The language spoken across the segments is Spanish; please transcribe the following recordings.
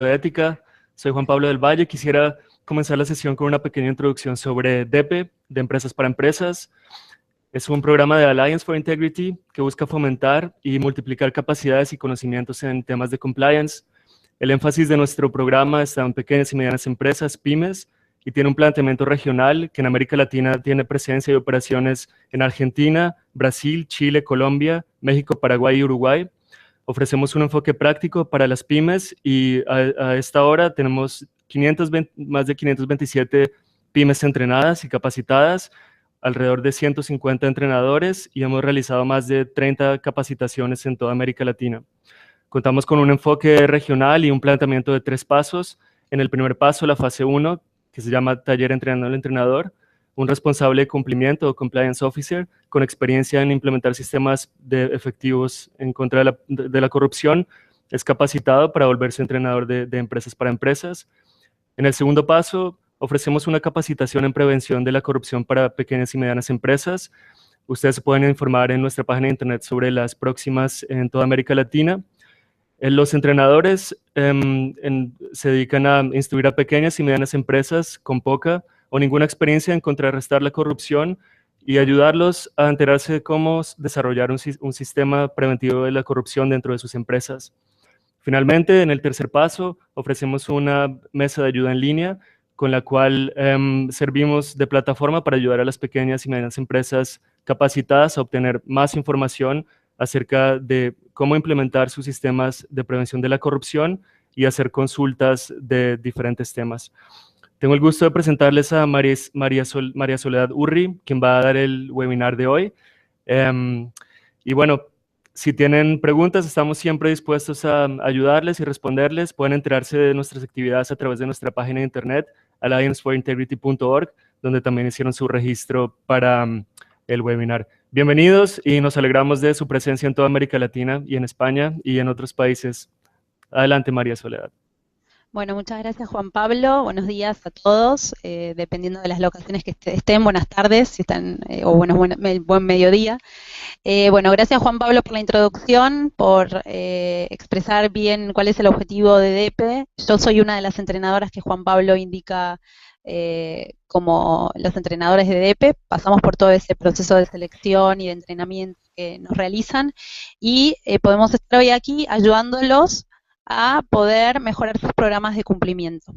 de ética. Soy Juan Pablo del Valle. Quisiera comenzar la sesión con una pequeña introducción sobre DEPE, de Empresas para Empresas. Es un programa de Alliance for Integrity que busca fomentar y multiplicar capacidades y conocimientos en temas de compliance. El énfasis de nuestro programa está en pequeñas y medianas empresas, pymes, y tiene un planteamiento regional que en América Latina tiene presencia y operaciones en Argentina, Brasil, Chile, Colombia, México, Paraguay y Uruguay. Ofrecemos un enfoque práctico para las pymes y a esta hora tenemos más de 527 pymes entrenadas y capacitadas, alrededor de 150 entrenadores y hemos realizado más de 30 capacitaciones en toda América Latina. Contamos con un enfoque regional y un planteamiento de 3 pasos. En el primer paso, la fase 1, que se llama Taller Entrenando al Entrenador, un responsable de cumplimiento o compliance officer con experiencia en implementar sistemas efectivos en contra de la corrupción es capacitado para volverse entrenador de empresas para empresas. En el segundo paso, ofrecemos una capacitación en prevención de la corrupción para pequeñas y medianas empresas. Ustedes se pueden informar en nuestra página de internet sobre las próximas en toda América Latina. Los entrenadores se dedican a instruir a pequeñas y medianas empresas con poca o ninguna experiencia en contrarrestar la corrupción y ayudarlos a enterarse de cómo desarrollar un sistema preventivo de la corrupción dentro de sus empresas. Finalmente, en el tercer paso, ofrecemos una mesa de ayuda en línea con la cual servimos de plataforma para ayudar a las pequeñas y medianas empresas capacitadas a obtener más información acerca de cómo implementar sus sistemas de prevención de la corrupción y hacer consultas de diferentes temas. Tengo el gusto de presentarles a María Soledad Urri, quien va a dar el webinar de hoy. Y bueno, si tienen preguntas, estamos siempre dispuestos a ayudarles y responderles. Pueden enterarse de nuestras actividades a través de nuestra página de internet, allianceforintegrity.org, donde también hicieron su registro para el webinar. Bienvenidos y nos alegramos de su presencia en toda América Latina y en España y en otros países. Adelante, María Soledad. Bueno, muchas gracias Juan Pablo. Buenos días a todos, dependiendo de las locaciones que estén. Buenas tardes, si están, o bueno, buen mediodía. Bueno, gracias Juan Pablo por la introducción, por expresar bien cuál es el objetivo de DEPE. Yo soy una de las entrenadoras que Juan Pablo indica como los entrenadores de DEPE. Pasamos por todo ese proceso de selección y de entrenamiento que nos realizan y podemos estar hoy aquí ayudándolos a poder mejorar sus programas de cumplimiento.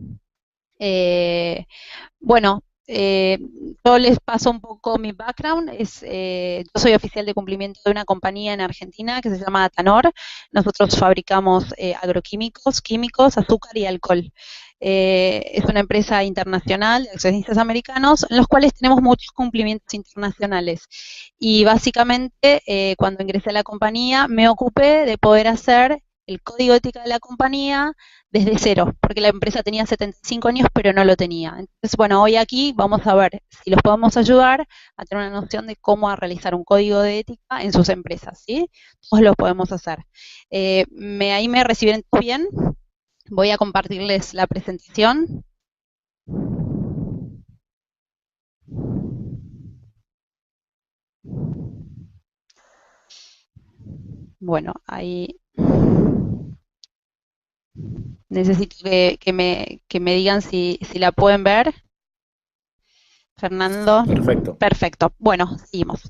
Bueno, yo les paso un poco mi background. Yo soy oficial de cumplimiento de una compañía en Argentina que se llama Atanor. Nosotros fabricamos agroquímicos, químicos, azúcar y alcohol. Es una empresa internacional de accionistas americanos en los cuales tenemos muchos cumplimientos internacionales. Y básicamente, cuando ingresé a la compañía, me ocupé de poder hacer el código ética de la compañía desde cero, porque la empresa tenía 75 años, pero no lo tenía. Entonces, bueno, hoy aquí vamos a ver si los podemos ayudar a tener una noción de cómo realizar un código de ética en sus empresas, ¿sí? Todos lo podemos hacer. Ahí me recibieron bien. Voy a compartirles la presentación. Bueno, ahí necesito que me digan si la pueden ver. Fernando. Perfecto. Perfecto. Bueno, seguimos.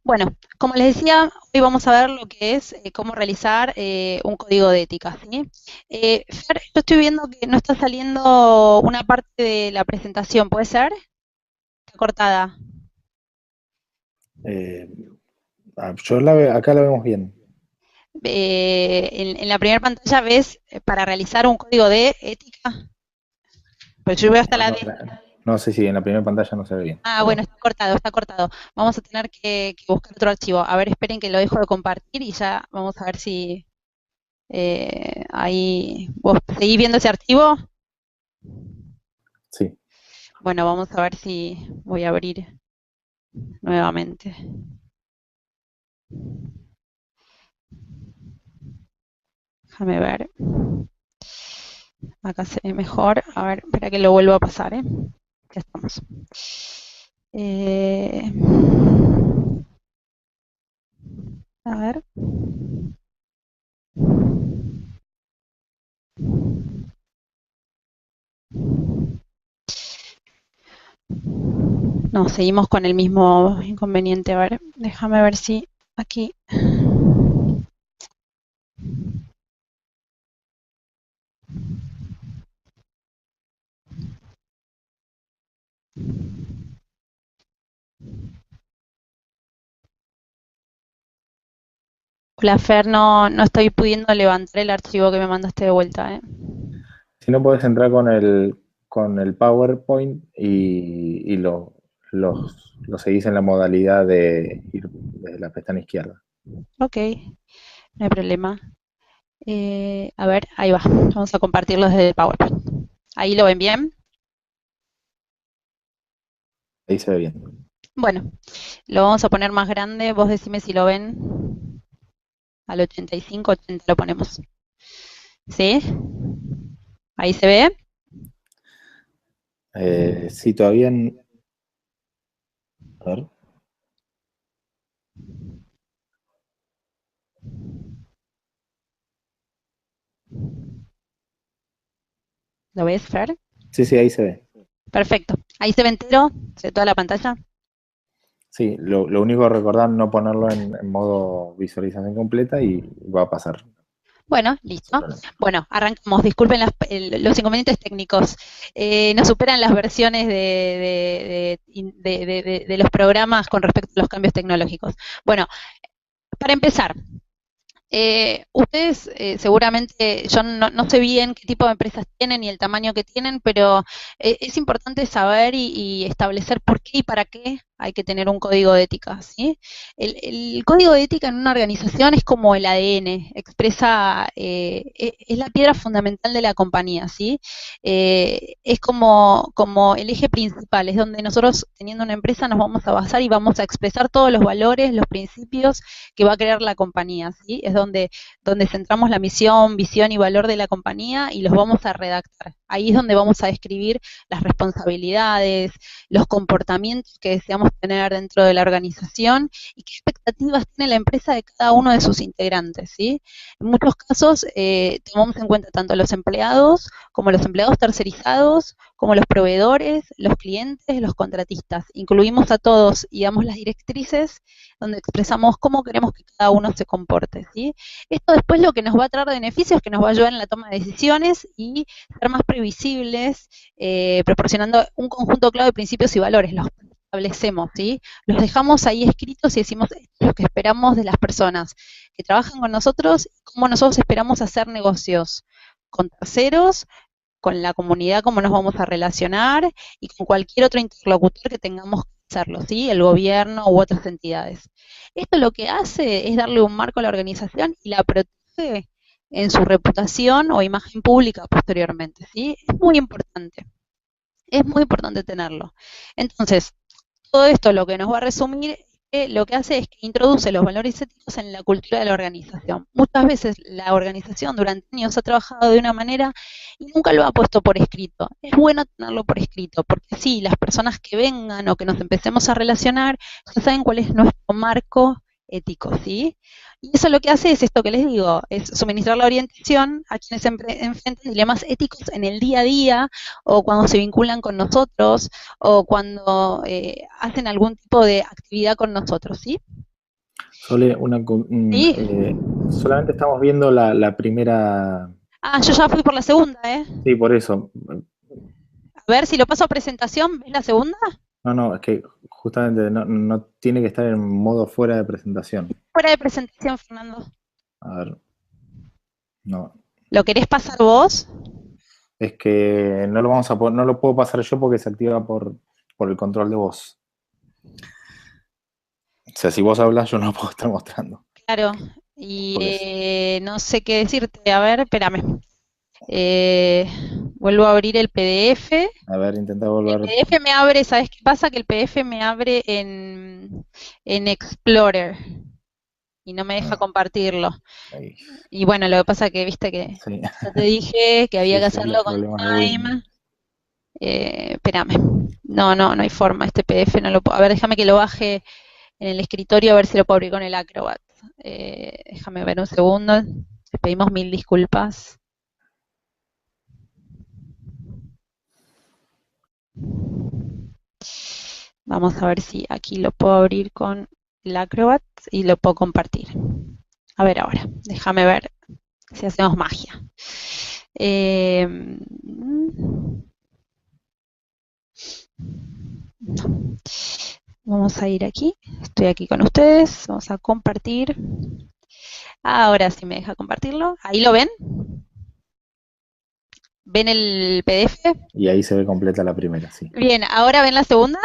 Bueno, como les decía, hoy vamos a ver lo que es cómo realizar un código de ética, ¿sí? Fer, yo estoy viendo que no está saliendo una parte de la presentación, ¿puede ser? Está cortada. Acá la vemos bien. En la primera pantalla ves para realizar un código de ética. Pues yo veo hasta la D. No sé si en la primera pantalla no se ve bien. Ah, bueno, está cortado, está cortado. Vamos a tener que buscar otro archivo. A ver, esperen que lo dejo de compartir y ya vamos a ver si ahí... ¿Vos seguís viendo ese archivo? Sí. Bueno, vamos a ver si voy a abrir nuevamente. Déjame ver. Acá se ve mejor. A ver, espera que lo vuelvo a pasar, ¿eh? Ya estamos. A ver. No, seguimos con el mismo inconveniente. A ver, déjame ver si aquí... Hola Fer, no estoy pudiendo levantar el archivo que me mandaste de vuelta, ¿eh? Si no, puedes entrar con el PowerPoint y lo seguís en la modalidad de ir desde la pestaña izquierda. Ok, no hay problema. A ver, ahí va. Vamos a compartirlo desde el PowerPoint. ¿Ahí lo ven bien? Ahí se ve bien. Bueno, lo vamos a poner más grande. Vos decime si lo ven. Al 85, 80 lo ponemos. ¿Sí? ¿Ahí se ve? Sí, todavía... A ver. ¿Lo ves, Fer? Sí, sí, ahí se ve. Perfecto. ¿Ahí se ve entero? ¿Se ve toda la pantalla? Sí, lo único a recordar no ponerlo en modo visualización completa y va a pasar Bueno, sin listo. problema. Bueno, arrancamos. Disculpen los inconvenientes técnicos. Nos superan las versiones de los programas con respecto a los cambios tecnológicos. Bueno, para empezar, ustedes seguramente, yo no sé bien qué tipo de empresas tienen y el tamaño que tienen, pero es importante saber y establecer por qué y para qué hay que tener un código de ética, ¿sí? El código de ética en una organización es como el ADN, expresa, es la piedra fundamental de la compañía, ¿sí? Es como el eje principal, es donde nosotros, teniendo una empresa, nos vamos a basar y vamos a expresar todos los valores, los principios que va a crear la compañía, ¿sí? Es donde centramos la misión, visión y valor de la compañía y los vamos a redactar. Ahí es donde vamos a describir las responsabilidades, los comportamientos que deseamos tener dentro de la organización y qué expectativas tiene la empresa de cada uno de sus integrantes, ¿sí? En muchos casos tomamos en cuenta tanto los empleados como los empleados tercerizados, como los proveedores, los clientes, los contratistas. Incluimos a todos y damos las directrices donde expresamos cómo queremos que cada uno se comporte, ¿sí? Esto después lo que nos va a traer de beneficios es que nos va a ayudar en la toma de decisiones y ser más previsibles, proporcionando un conjunto claro de principios y valores, los establecemos, ¿sí? Los dejamos ahí escritos y decimos esto es lo que esperamos de las personas que trabajan con nosotros y cómo nosotros esperamos hacer negocios con terceros, con la comunidad, cómo nos vamos a relacionar y con cualquier otro interlocutor que tengamos que hacerlo, ¿sí? El gobierno u otras entidades. Esto lo que hace es darle un marco a la organización y la protege en su reputación o imagen pública posteriormente, ¿sí? Es muy importante tenerlo. Entonces, todo esto lo que nos va a resumir lo que hace es que introduce los valores éticos en la cultura de la organización. Muchas veces la organización durante años ha trabajado de una manera y nunca lo ha puesto por escrito. Es bueno tenerlo por escrito, porque así las personas que vengan o que nos empecemos a relacionar ya saben cuál es nuestro marco ético, ¿sí? Y eso lo que hace es esto que les digo, es suministrar la orientación a quienes enfrentan dilemas éticos en el día a día o cuando se vinculan con nosotros o cuando hacen algún tipo de actividad con nosotros, ¿sí? Sole, Sí. solamente estamos viendo la primera... Ah, yo ya fui por la segunda, ¿eh? Sí, por eso. A ver, si lo paso a presentación, ¿ves la segunda? No, es que justamente no tiene que estar en modo fuera de presentación. Fuera de presentación, Fernando. A ver, no. ¿Lo querés pasar vos? Es que no lo vamos a no lo puedo pasar yo porque se activa por el control de voz. O sea, si vos hablas, yo no lo puedo estar mostrando. Claro. Por Y eso. no sé qué decirte. A ver, espérame. Vuelvo a abrir el PDF. A ver, intenta El volver. PDF me abre, ¿sabes qué pasa? Que el PDF me abre en Explorer y no me deja compartirlo. Ahí. Y bueno, lo que pasa que viste que Sí, ya te dije que había sí, que sí, los hacerlo con problemas de Windows. Time. Espérame. No hay forma. Este PDF no lo puedo. A ver, déjame que lo baje en el escritorio a ver si lo puedo abrir con el Acrobat. Déjame ver un segundo. Les pedimos mil disculpas. Vamos a ver si aquí lo puedo abrir con el Acrobat y lo puedo compartir. A ver ahora, déjame ver si hacemos magia. No. Vamos a ir aquí, estoy aquí con ustedes, vamos a compartir. Ahora sí me deja compartirlo. ¿Ahí lo ven? ¿Ven el PDF? Y ahí se ve completa la primera, sí. Bien, ¿ahora ven la segunda?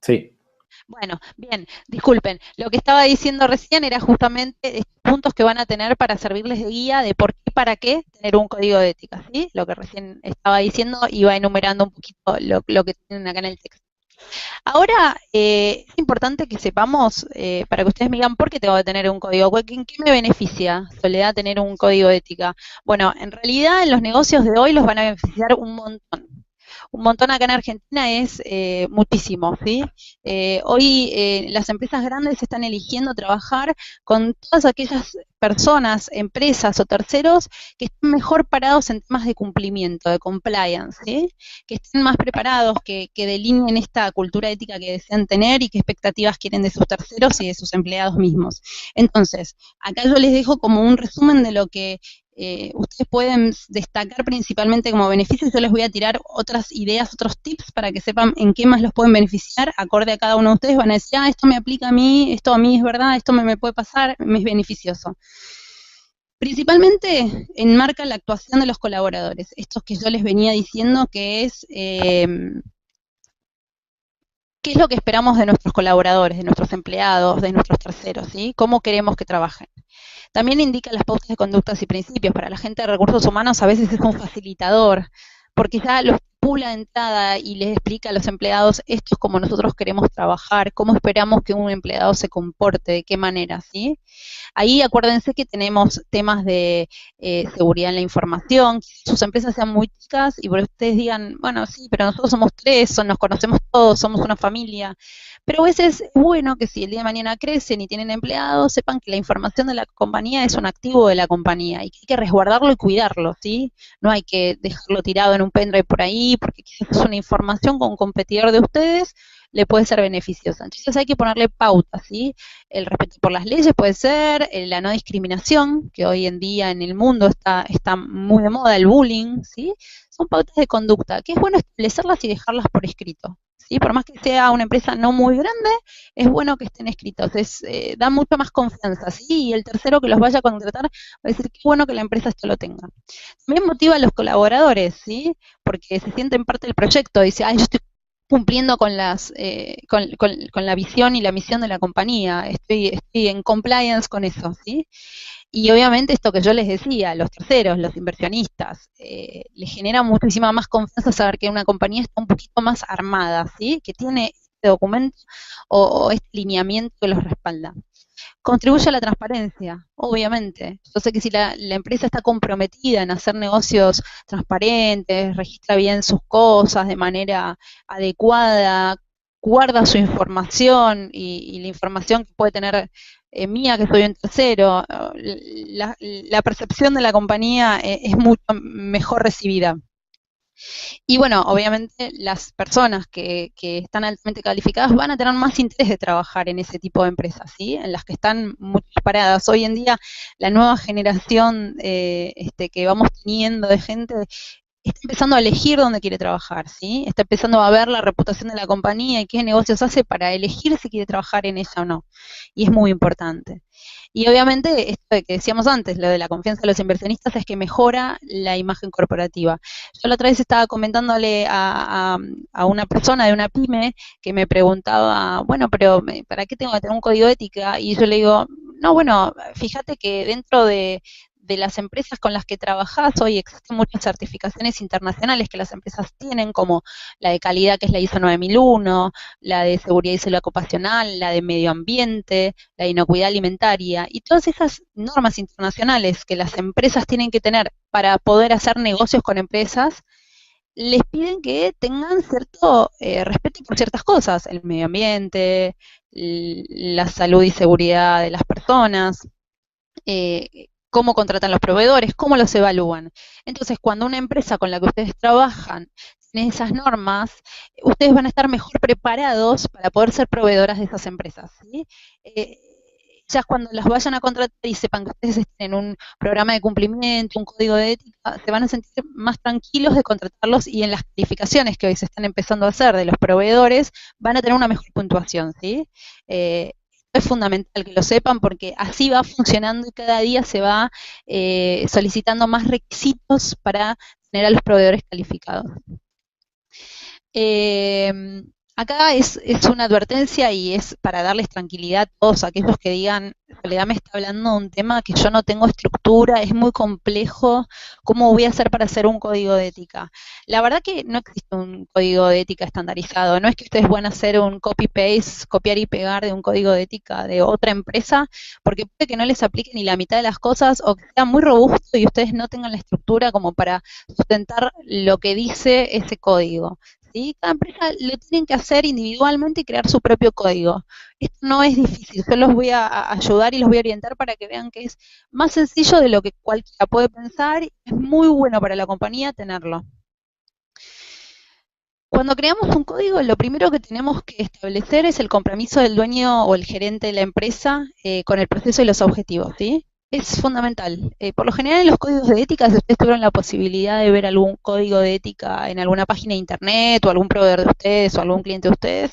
Sí. Bueno, bien, disculpen. Lo que estaba diciendo recién era justamente estos puntos que van a tener para servirles de guía de por qué y para qué tener un código de ética, ¿sí? Lo que recién estaba diciendo iba enumerando un poquito lo que tienen acá en el texto. Ahora, es importante que sepamos, para que ustedes me digan, ¿por qué tengo que tener un código? ¿En qué me beneficia, Soledad, tener un código de ética? Bueno, en realidad en los negocios de hoy los van a beneficiar un montón. Un montón acá en Argentina es muchísimo, ¿sí? Hoy las empresas grandes están eligiendo trabajar con todas aquellas personas, empresas o terceros que estén mejor parados en temas de cumplimiento, de compliance, ¿sí? Que estén más preparados, que delineen esta cultura ética que desean tener y qué expectativas quieren de sus terceros y de sus empleados mismos. Entonces, acá yo les dejo como un resumen de lo que ustedes pueden destacar principalmente como beneficios. Yo les voy a tirar otras ideas, otros tips para que sepan en qué más los pueden beneficiar, acorde a cada uno de ustedes. Van a decir, esto me aplica a mí, esto a mí es verdad, esto me puede pasar, me es beneficioso. Principalmente enmarca la actuación de los colaboradores, estos que yo les venía diciendo que es... ¿qué es lo que esperamos de nuestros colaboradores, de nuestros empleados, de nuestros terceros? ¿Sí? ¿Cómo queremos que trabajen? También indica las pautas de conductas y principios. Para la gente de recursos humanos a veces es un facilitador, porque ya lo estipula de entrada y les explica a los empleados, esto es como nosotros queremos trabajar, cómo esperamos que un empleado se comporte, de qué manera, ¿sí? Ahí acuérdense que tenemos temas de seguridad en la información, sus empresas sean muy chicas y por ustedes digan, bueno, sí, pero nosotros somos tres, nos conocemos todos, somos una familia. Pero a veces es bueno que si el día de mañana crecen y tienen empleados, sepan que la información de la compañía es un activo de la compañía y que hay que resguardarlo y cuidarlo, ¿sí? No hay que dejarlo tirado en un pendrive por ahí, porque quizás es una información con un competidor de ustedes, le puede ser beneficiosa. Entonces hay que ponerle pautas, ¿sí? El respeto por las leyes puede ser, la no discriminación, que hoy en día en el mundo está muy de moda, el bullying, ¿sí? Son pautas de conducta, que es bueno establecerlas y dejarlas por escrito, ¿sí? Por más que sea una empresa no muy grande, es bueno que estén escritos, da mucha más confianza, ¿sí? Y el tercero que los vaya a contratar va a decir, qué bueno que la empresa esto lo tenga. También motiva a los colaboradores, ¿sí? Porque se sienten parte del proyecto, dice, yo estoy cumpliendo con con la visión y la misión de la compañía, estoy en compliance con eso, ¿sí? Y obviamente esto que yo les decía, los terceros, los inversionistas, les genera muchísima más confianza saber que una compañía está un poquito más armada, ¿sí? Que tiene este documento o este lineamiento que los respalda. Contribuye a la transparencia, obviamente. Yo sé que si la empresa está comprometida en hacer negocios transparentes, registra bien sus cosas de manera adecuada, guarda su información y la información que puede tener mía, que soy un tercero, la percepción de la compañía es mucho mejor recibida. Y bueno, obviamente las personas que están altamente calificadas van a tener más interés de trabajar en ese tipo de empresas, ¿sí? En las que están muy preparadas. Hoy en día la nueva generación que vamos teniendo de gente está empezando a elegir dónde quiere trabajar, ¿sí? Está empezando a ver la reputación de la compañía y qué negocios hace para elegir si quiere trabajar en ella o no. Y es muy importante. Y obviamente, esto que decíamos antes, lo de la confianza de los inversionistas, es que mejora la imagen corporativa. Yo la otra vez estaba comentándole a una persona de una pyme que me preguntaba, bueno, pero ¿para qué tengo que tener un código de ética? Y yo le digo, no, bueno, fíjate que dentro de las empresas con las que trabajás, hoy existen muchas certificaciones internacionales que las empresas tienen, como la de calidad, que es la ISO 9001, la de seguridad y salud ocupacional, la de medio ambiente, la de inocuidad alimentaria, y todas esas normas internacionales que las empresas tienen que tener para poder hacer negocios con empresas, les piden que tengan cierto respeto por ciertas cosas, el medio ambiente, la salud y seguridad de las personas, cómo contratan los proveedores, cómo los evalúan. Entonces, cuando una empresa con la que ustedes trabajan en esas normas, ustedes van a estar mejor preparados para poder ser proveedoras de esas empresas, ¿sí? Ya cuando las vayan a contratar y sepan que ustedes estén en un programa de cumplimiento, un código de ética, se van a sentir más tranquilos de contratarlos, y en las calificaciones que hoy se están empezando a hacer de los proveedores van a tener una mejor puntuación, ¿sí? Es fundamental que lo sepan, porque así va funcionando y cada día se va solicitando más requisitos para tener a los proveedores calificados. Acá es una advertencia, y es para darles tranquilidad a todos aquellos que digan, Soledad me está hablando de un tema que yo no tengo estructura, es muy complejo, ¿cómo voy a hacer para hacer un código de ética? La verdad que no existe un código de ética estandarizado, no es que ustedes van a hacer un copy-paste, copiar y pegar de un código de ética de otra empresa, porque puede que no les aplique ni la mitad de las cosas, o que sea muy robusto y ustedes no tengan la estructura como para sustentar lo que dice ese código. ¿Sí? Cada empresa lo tienen que hacer individualmente y crear su propio código. Esto no es difícil, yo los voy a ayudar y los voy a orientar para que vean que es más sencillo de lo que cualquiera puede pensar, y es muy bueno para la compañía tenerlo. Cuando creamos un código, lo primero que tenemos que establecer es el compromiso del dueño o el gerente de la empresa con el proceso y los objetivos, ¿sí? Es fundamental. Por lo general en los códigos de ética, si ustedes tuvieron la posibilidad de ver algún código de ética en alguna página de internet, o algún proveedor de ustedes, o algún cliente de ustedes,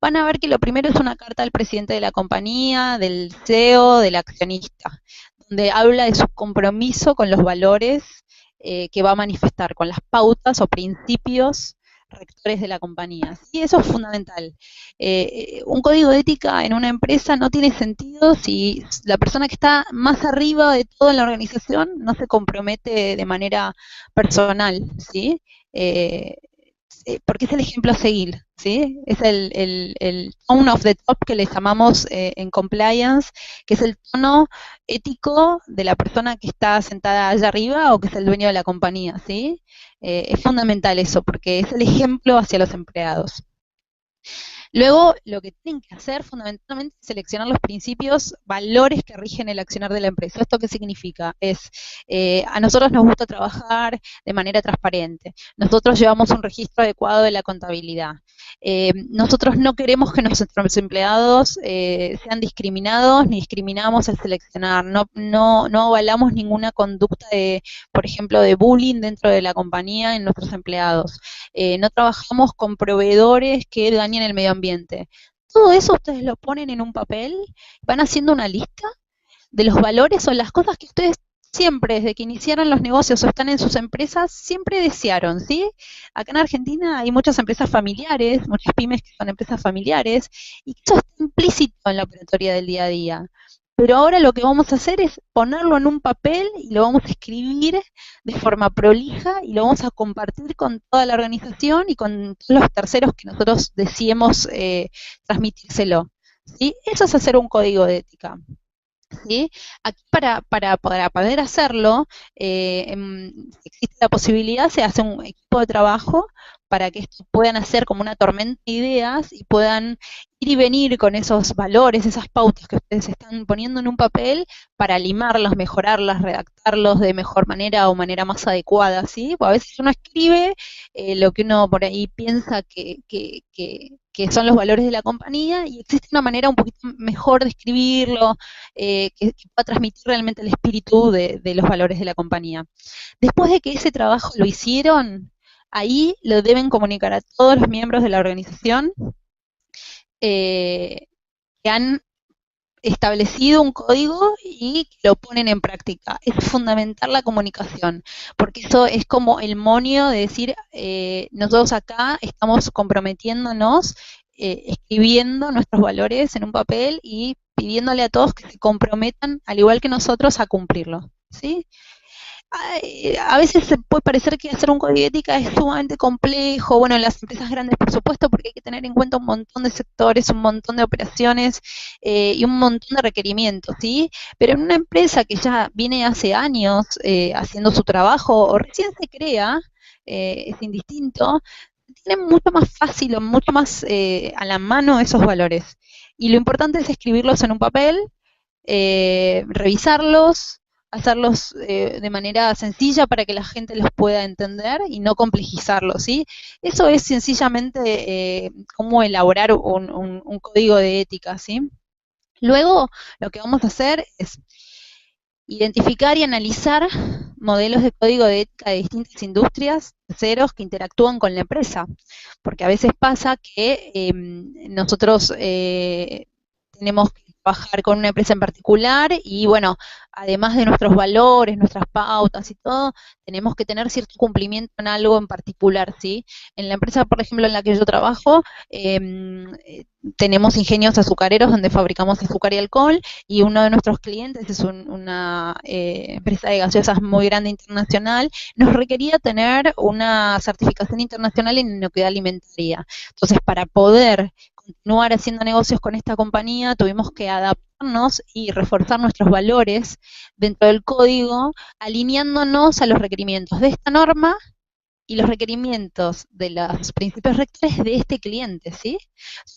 van a ver que lo primero es una carta del presidente de la compañía, del CEO, del accionista, donde habla de su compromiso con los valores que va a manifestar, con las pautas o principios rectores de la compañía. Sí, eso es fundamental. Un código de ética en una empresa no tiene sentido si la persona que está más arriba de todo en la organización no se compromete de manera personal, ¿sí? Porque es el ejemplo a seguir, ¿sí? Es el tone of the top que le llamamos en compliance, que es el tono ético de la persona que está sentada allá arriba o que es el dueño de la compañía, ¿sí? Es fundamental eso, porque es el ejemplo hacia los empleados. Luego, lo que tienen que hacer fundamentalmente es seleccionar los principios, valores que rigen el accionar de la empresa. ¿Esto qué significa? A nosotros nos gusta trabajar de manera transparente. Nosotros llevamos un registro adecuado de la contabilidad. Nosotros no queremos que nuestros empleados sean discriminados, ni discriminamos al seleccionar. No avalamos ninguna conducta por ejemplo, de bullying dentro de la compañía en nuestros empleados. No trabajamos con proveedores que dañen el medio ambiente. Todo eso ustedes lo ponen en un papel, van haciendo una lista de los valores o las cosas que ustedes siempre, desde que iniciaron los negocios o están en sus empresas, siempre desearon, ¿sí? Acá en Argentina hay muchas empresas familiares, muchas pymes que son empresas familiares, y eso está implícito en la operatoria del día a día. Pero ahora lo que vamos a hacer es ponerlo en un papel y lo vamos a escribir de forma prolija y lo vamos a compartir con toda la organización y con todos los terceros que nosotros deseemos transmitírselo, ¿sí? Eso es hacer un código de ética. ¿Sí? Aquí para poder hacerlo, existe la posibilidad, se hace un equipo de trabajo para que esto puedan hacer como una tormenta de ideas y puedan ir y venir con esos valores, esas pautas que ustedes están poniendo en un papel para limarlos, mejorarlas, redactarlos de mejor manera o manera más adecuada, ¿sí? Porque a veces uno escribe lo que uno por ahí piensa que son los valores de la compañía, y existe una manera un poquito mejor de escribirlo, que pueda transmitir realmente el espíritu de los valores de la compañía. Después de que ese trabajo lo hicieron, ahí lo deben comunicar a todos los miembros de la organización que han establecido un código y lo ponen en práctica. Es fundamental la comunicación, porque eso es como el monio de decir, nosotros acá estamos comprometiéndonos, escribiendo nuestros valores en un papel y pidiéndole a todos que se comprometan, al igual que nosotros, a cumplirlo, ¿sí? A veces se puede parecer que hacer un código de ética es sumamente complejo, bueno, en las empresas grandes por supuesto, porque hay que tener en cuenta un montón de sectores, un montón de operaciones y un montón de requerimientos, ¿sí? Pero en una empresa que ya viene hace años haciendo su trabajo o recién se crea, es indistinto, tiene mucho más fácil o mucho más a la mano esos valores. Y lo importante es escribirlos en un papel, revisarlos, hacerlos de manera sencilla para que la gente los pueda entender y no complejizarlos, ¿sí? Eso es sencillamente cómo elaborar un código de ética, ¿sí? Luego, lo que vamos a hacer es identificar y analizar modelos de código de ética de distintas industrias, terceros que interactúan con la empresa, porque a veces pasa que nosotros tenemos que trabajar con una empresa en particular y bueno, además de nuestros valores, nuestras pautas y todo, tenemos que tener cierto cumplimiento en algo en particular, ¿sí? En la empresa, por ejemplo, en la que yo trabajo, tenemos ingenios azucareros donde fabricamos azúcar y alcohol y uno de nuestros clientes es una empresa de gaseosas muy grande internacional, nos requería tener una certificación internacional en inocuidad alimentaria. Entonces, para poder continuar haciendo negocios con esta compañía, tuvimos que adaptarnos y reforzar nuestros valores dentro del código, alineándonos a los requerimientos de esta norma y los requerimientos de los principios rectores de este cliente, ¿sí?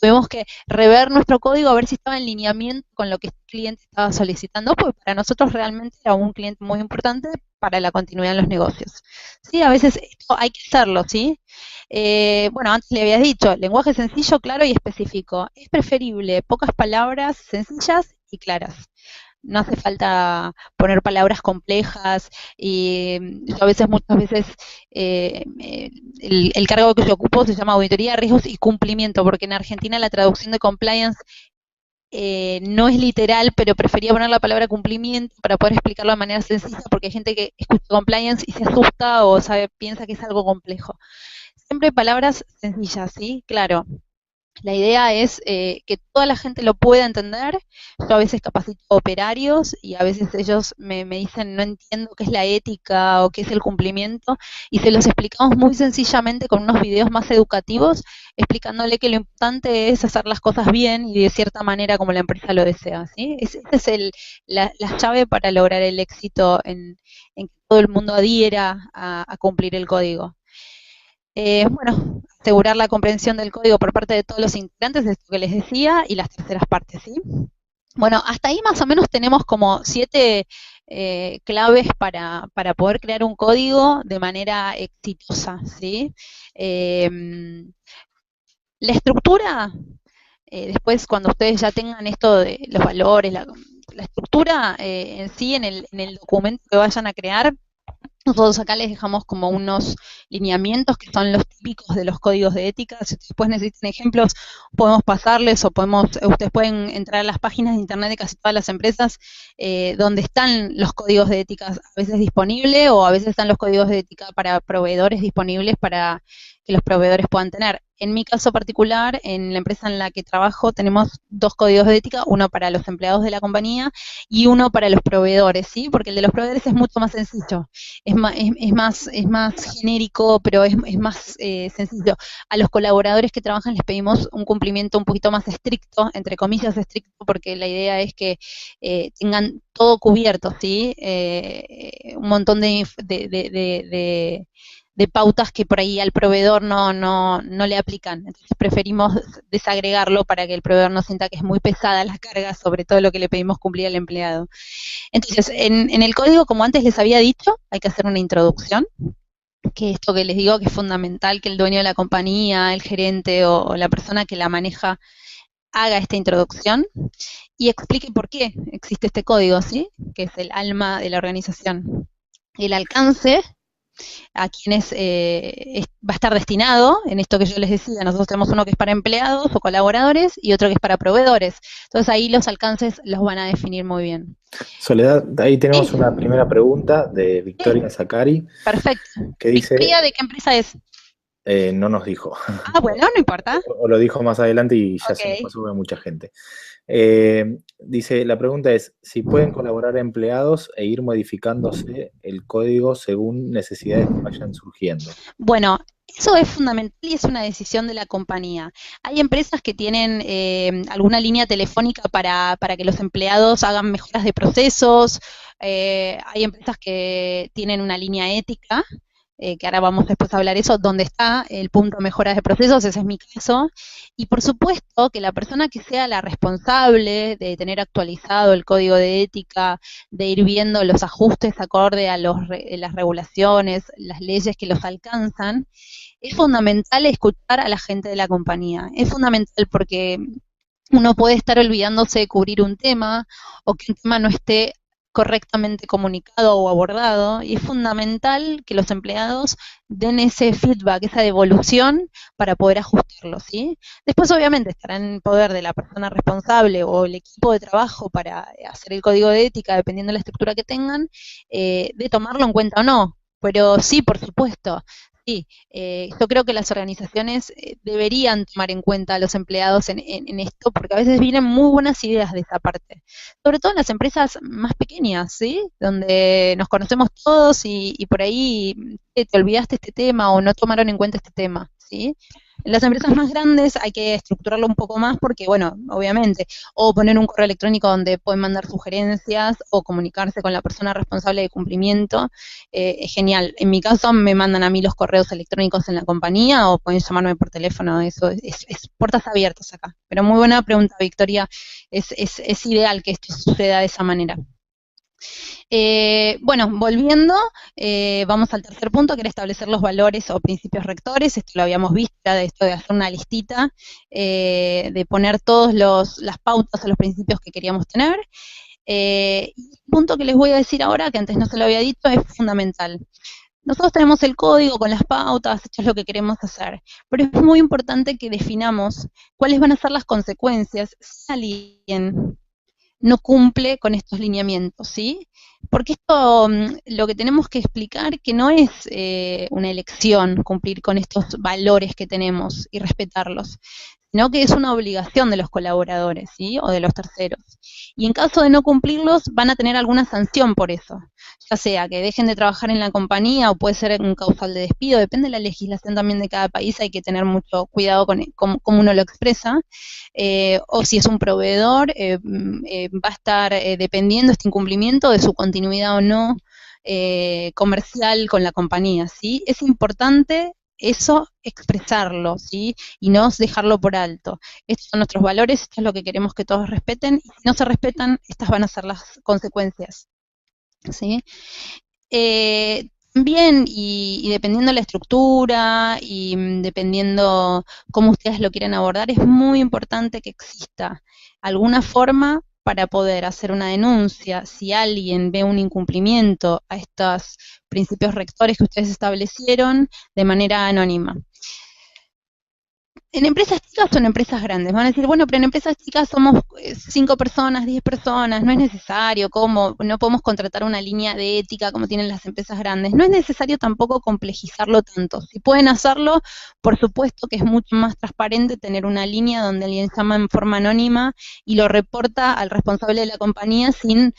Tuvimos que rever nuestro código a ver si estaba en lineamiento con lo que este cliente estaba solicitando, porque para nosotros realmente era un cliente muy importante para la continuidad de los negocios. Sí, a veces esto hay que hacerlo, ¿sí? Bueno, antes le habías dicho, lenguaje sencillo, claro y específico. Es preferible pocas palabras sencillas y claras. No hace falta poner palabras complejas y yo a veces, muchas veces, el cargo que yo ocupo se llama auditoría, riesgos y cumplimiento, porque en Argentina la traducción de compliance no es literal, pero prefería poner la palabra cumplimiento para poder explicarlo de manera sencilla, porque hay gente que escucha compliance y se asusta o piensa que es algo complejo. Siempre palabras sencillas, ¿sí? Claro. La idea es que toda la gente lo pueda entender. Yo a veces capacito operarios y a veces ellos me dicen no entiendo qué es la ética o qué es el cumplimiento y se los explicamos muy sencillamente con unos videos más educativos, explicándole que lo importante es hacer las cosas bien y de cierta manera como la empresa lo desea, ¿sí? Esa es la llave para lograr el éxito en que todo el mundo adhiera a cumplir el código. Bueno, asegurar la comprensión del código por parte de todos los integrantes, de esto que les decía, y las terceras partes, ¿sí? Bueno, hasta ahí más o menos tenemos como 7 claves para poder crear un código de manera exitosa, ¿sí? La estructura, después cuando ustedes ya tengan esto de los valores, la estructura en sí, en el documento que vayan a crear, nosotros acá les dejamos como unos lineamientos que son los típicos de los códigos de ética. Si después necesitan ejemplos, podemos pasarles o ustedes pueden entrar a las páginas de internet de casi todas las empresas donde están los códigos de ética a veces disponibles o a veces están los códigos de ética para proveedores disponibles para que los proveedores puedan tener. En mi caso particular, en la empresa en la que trabajo, tenemos 2 códigos de ética, uno para los empleados de la compañía y uno para los proveedores, ¿sí? Porque el de los proveedores es mucho más sencillo. Es más genérico, pero es más sencillo. A los colaboradores que trabajan les pedimos un cumplimiento un poquito más estricto, entre comillas estricto, porque la idea es que tengan todo cubierto, ¿sí? Un montón de pautas que por ahí al proveedor no le aplican. Entonces preferimos desagregarlo para que el proveedor no sienta que es muy pesada la carga sobre todo lo que le pedimos cumplir al empleado. Entonces, en el código, como antes les había dicho, hay que hacer una introducción, que esto que les digo que es fundamental que el dueño de la compañía, el gerente o la persona que la maneja haga esta introducción y explique por qué existe este código, ¿sí? Que es el alma de la organización. El alcance a quienes va a estar destinado, en esto que yo les decía, nosotros tenemos uno que es para empleados o colaboradores y otro que es para proveedores. Entonces ahí los alcances los van a definir muy bien. Soledad, ahí tenemos una primera pregunta de Victoria Zacari. Perfecto. Que dice, ¿Victoria de qué empresa es? No nos dijo. Ah, bueno, no importa. O lo dijo más adelante y ya se nos Ok. pasó de mucha gente. Dice, la pregunta es, si pueden colaborar empleados e ir modificándose el código según necesidades que vayan surgiendo. Bueno, eso es fundamental y es una decisión de la compañía. Hay empresas que tienen alguna línea telefónica para que los empleados hagan mejoras de procesos, hay empresas que tienen una línea ética, que ahora vamos después a hablar eso, dónde está el punto de mejora de procesos, ese es mi caso, y por supuesto que la persona que sea la responsable de tener actualizado el código de ética, de ir viendo los ajustes acorde a las regulaciones, las leyes que los alcanzan, es fundamental escuchar a la gente de la compañía. Es fundamental porque uno puede estar olvidándose de cubrir un tema o que un tema no esté correctamente comunicado o abordado, y es fundamental que los empleados den ese feedback, esa devolución para poder ajustarlo, ¿sí? Después obviamente estará en poder de la persona responsable o el equipo de trabajo para hacer el código de ética, dependiendo de la estructura que tengan, de tomarlo en cuenta o no, pero sí, por supuesto. Sí, yo creo que las organizaciones deberían tomar en cuenta a los empleados en esto, porque a veces vienen muy buenas ideas de esa parte. Sobre todo en las empresas más pequeñas, ¿sí? Donde nos conocemos todos y por ahí te olvidaste este tema o no tomaron en cuenta este tema, ¿sí? En las empresas más grandes hay que estructurarlo un poco más porque, bueno, obviamente, o poner un correo electrónico donde pueden mandar sugerencias o comunicarse con la persona responsable de cumplimiento. Es genial. En mi caso me mandan a mí los correos electrónicos en la compañía o pueden llamarme por teléfono, eso es puertas abiertas acá. Pero muy buena pregunta, Victoria. Es ideal que esto suceda de esa manera. Bueno, volviendo, vamos al tercer punto, que era establecer los valores o principios rectores. Esto lo habíamos visto, era de esto de hacer una listita, de poner todas las pautas o los principios que queríamos tener. Y el punto que les voy a decir ahora, que antes no se lo había dicho, es fundamental. Nosotros tenemos el código con las pautas, esto es lo que queremos hacer, pero es muy importante que definamos cuáles van a ser las consecuencias si alguien no cumple con estos lineamientos, ¿sí? Porque esto, lo que tenemos que explicar que no es una elección cumplir con estos valores que tenemos y respetarlos, sino que es una obligación de los colaboradores, ¿sí? O de los terceros. Y en caso de no cumplirlos, van a tener alguna sanción por eso, ya sea que dejen de trabajar en la compañía o puede ser un causal de despido, depende de la legislación también de cada país, hay que tener mucho cuidado con cómo uno lo expresa, o si es un proveedor, va a estar dependiendo este incumplimiento de su continuidad o no comercial con la compañía, ¿sí? Es importante eso expresarlo, ¿sí? Y no dejarlo por alto. Estos son nuestros valores, esto es lo que queremos que todos respeten, y si no se respetan, estas van a ser las consecuencias, ¿sí? También, y dependiendo de la estructura, y dependiendo cómo ustedes lo quieran abordar, es muy importante que exista alguna forma para poder hacer una denuncia si alguien ve un incumplimiento a estos principios rectores que ustedes establecieron de manera anónima. En empresas chicas o en empresas grandes, van a decir, bueno, pero en empresas chicas somos 5 personas, 10 personas, no es necesario, ¿cómo? No podemos contratar una línea de ética como tienen las empresas grandes. No es necesario tampoco complejizarlo tanto. Si pueden hacerlo, por supuesto que es mucho más transparente tener una línea donde alguien llama en forma anónima y lo reporta al responsable de la compañía sin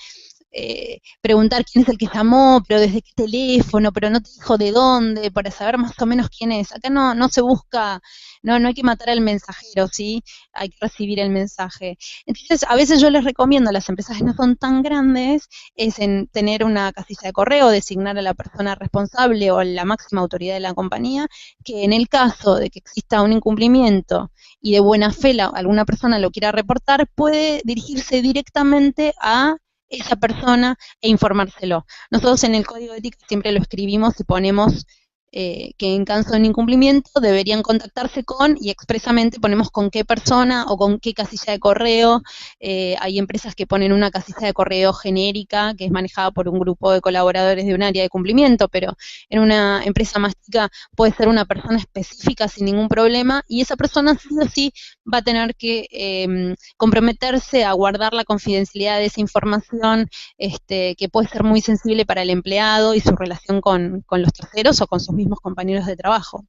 preguntar quién es el que llamó, pero desde qué teléfono, pero no te dijo de dónde, para saber más o menos quién es. Acá no se busca, no hay que matar al mensajero, ¿sí? Hay que recibir el mensaje. Entonces, a veces yo les recomiendo a las empresas que no son tan grandes, es en tener una casilla de correo, designar a la persona responsable o a la máxima autoridad de la compañía, que en el caso de que exista un incumplimiento y de buena fe alguna persona lo quiera reportar, puede dirigirse directamente a esa persona e informárselo. Nosotros en el código de ética siempre lo escribimos y ponemos que en caso de un incumplimiento deberían contactarse con, y expresamente ponemos con qué persona o con qué casilla de correo. Hay empresas que ponen una casilla de correo genérica que es manejada por un grupo de colaboradores de un área de cumplimiento, pero en una empresa más chica puede ser una persona específica sin ningún problema, y esa persona sí o sí va a tener que comprometerse a guardar la confidencialidad de esa información, que puede ser muy sensible para el empleado y su relación con los terceros o con sus mismos compañeros de trabajo.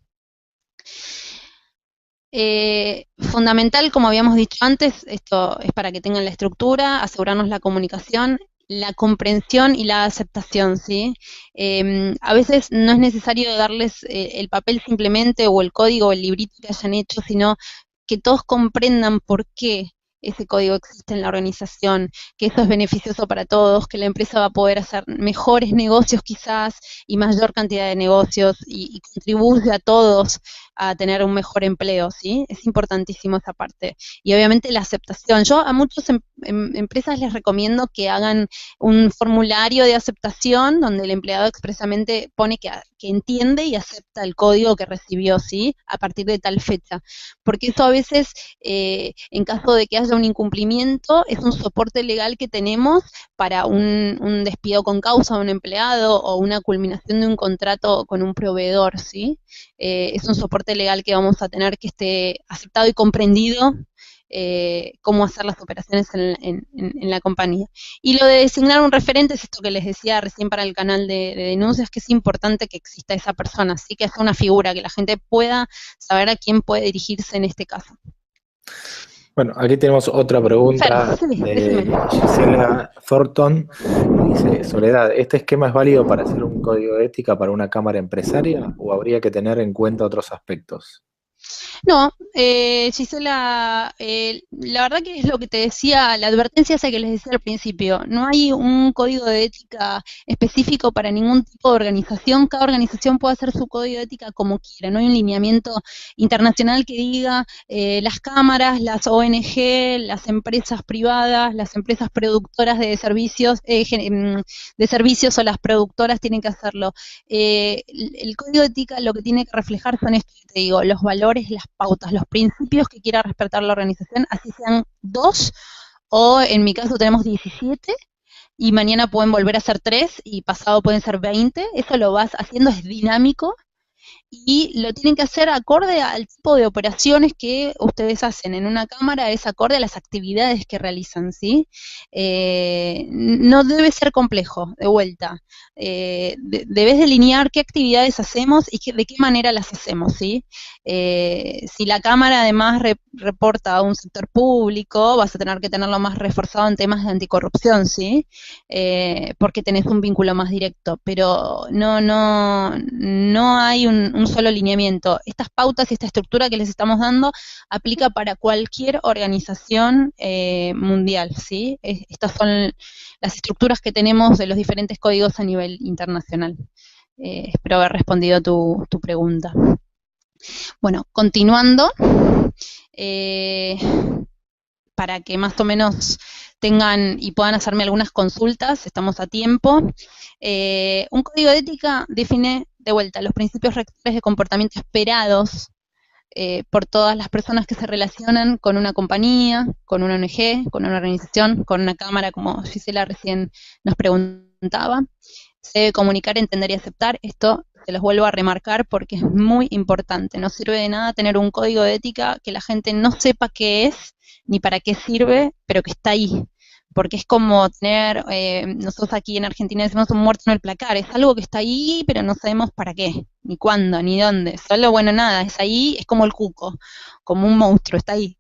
Fundamental, como habíamos dicho antes, esto es para que tengan la estructura, asegurarnos la comunicación, la comprensión y la aceptación, ¿sí? A veces no es necesario darles el papel simplemente o el código o el librito que hayan hecho, sino que todos comprendan por qué ese código existe en la organización, que eso es beneficioso para todos, que la empresa va a poder hacer mejores negocios quizás y mayor cantidad de negocios y contribuye a todos a tener un mejor empleo, ¿sí? Es importantísimo esa parte. Y obviamente la aceptación. Yo a muchas empresas les recomiendo que hagan un formulario de aceptación donde el empleado expresamente pone que entiende y acepta el código que recibió, ¿sí? A partir de tal fecha. Porque eso a veces, en caso de que haya un incumplimiento, es un soporte legal que tenemos para un despido con causa de un empleado o una culminación de un contrato con un proveedor, ¿sí? Es un soporte legal que vamos a tener que esté aceptado y comprendido cómo hacer las operaciones en la compañía. Y lo de designar un referente es esto que les decía recién para el canal de denuncias, que es importante que exista esa persona, así que sea una figura, que la gente pueda saber a quién puede dirigirse en este caso. Bueno, aquí tenemos otra pregunta de Gisela Thornton. Dice, Soledad, ¿este esquema es válido para hacer un código de ética para una cámara empresaria o habría que tener en cuenta otros aspectos? No, Gisela, la verdad que es lo que te decía, la advertencia esa que les decía al principio, no hay un código de ética específico para ningún tipo de organización, cada organización puede hacer su código de ética como quiera, no hay un lineamiento internacional que diga las cámaras, las ONG, las empresas privadas, las empresas productoras de servicios o las productoras tienen que hacerlo. El código de ética lo que tiene que reflejar son estos, te digo, los valores, las pautas, los principios que quiera respetar la organización, así sean 2, o en mi caso tenemos 17, y mañana pueden volver a ser 3, y pasado pueden ser 20, eso lo vas haciendo, es dinámico, y lo tienen que hacer acorde al tipo de operaciones que ustedes hacen en una cámara, es acorde a las actividades que realizan, ¿sí? No debe ser complejo, de vuelta. Debes delinear qué actividades hacemos y de qué manera las hacemos, ¿sí? Si la cámara además reporta a un sector público, vas a tener que tenerlo más reforzado en temas de anticorrupción, ¿sí? Porque tenés un vínculo más directo, pero no hay un solo lineamiento. Estas pautas y esta estructura que les estamos dando aplica para cualquier organización mundial, ¿sí? Estas son las estructuras que tenemos de los diferentes códigos a nivel internacional. Espero haber respondido tu pregunta. Bueno, continuando, para que más o menos tengan y puedan hacerme algunas consultas, estamos a tiempo. Un código de ética define, de vuelta, los principios rectores de comportamiento esperados por todas las personas que se relacionan con una compañía, con una ONG, con una organización, con una cámara, como Gisela recién nos preguntaba. Se debe comunicar, entender y aceptar. Esto se los vuelvo a remarcar porque es muy importante. No sirve de nada tener un código de ética que la gente no sepa qué es ni para qué sirve, pero que está ahí. Porque es como tener, nosotros aquí en Argentina decimos un muerto en el placar, es algo que está ahí, pero no sabemos para qué, ni cuándo, ni dónde. Solo, bueno, nada, es ahí, es como el cuco, como un monstruo, está ahí.